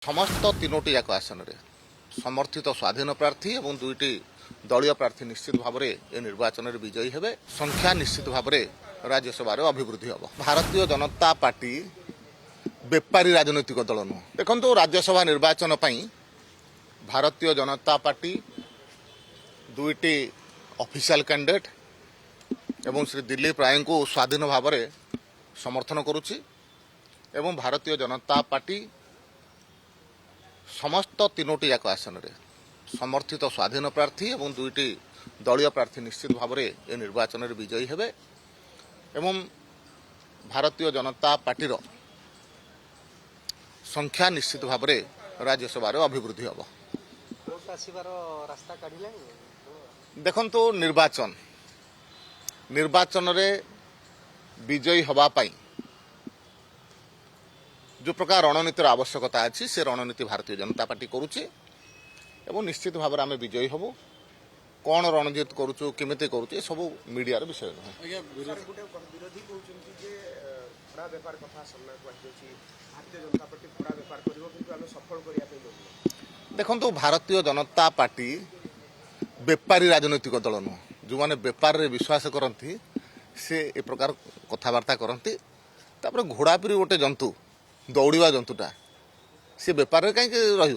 समस्त तीनोटी जाक आसन में समर्थित स्वाधीन प्रार्थी और दुईटी दलीय प्रार्थी निश्चित भाव में ये निर्वाचन में विजयी हेबे। संख्या निश्चित भाव में राज्यसभा अभिवृद्धि हम। भारतीय जनता पार्टी बेपारी राजनैतिक दल नुह। देखो राज्यसभा निर्वाचन Bharatiya Janata party दुईटी official candidate एवं श्री दिलीप राय को स्वाधीन भाव में समर्थन करुच्ची एवं भारतीय जनता पार्टी समस्त तीनोटी जाक आसन में समर्थित स्वाधीन प्रार्थी और दुईटी दलीय प्रार्थी निश्चित भाव में ये निर्वाचन में विजयी हेबे एवं भारतीय जनता पार्टीर संख्या निश्चित भाव में राज्यसभा अभिवृद्धि हम। देखो निर्वाचन में विजयी हवापाई जो प्रकार रणनीतिर आवश्यकता अच्छी से रणनीति भारतीय जनता पार्टी करुच्ची एवं निश्चित भाव में आम विजयी हबू। कौन रणनीति करुचु केमिति करुचु ये सब मीडिया विषय नुहे। देखो भारतीय जनता पार्टी बेपारी राजनैतिक दल नुह। जो मैंने बेपार रे विश्वास करती से ए प्रकार कथबार्ता करती घोड़ापरी गोटे जंतु दौड़ा जंतुटा सी बेपार कहीं रही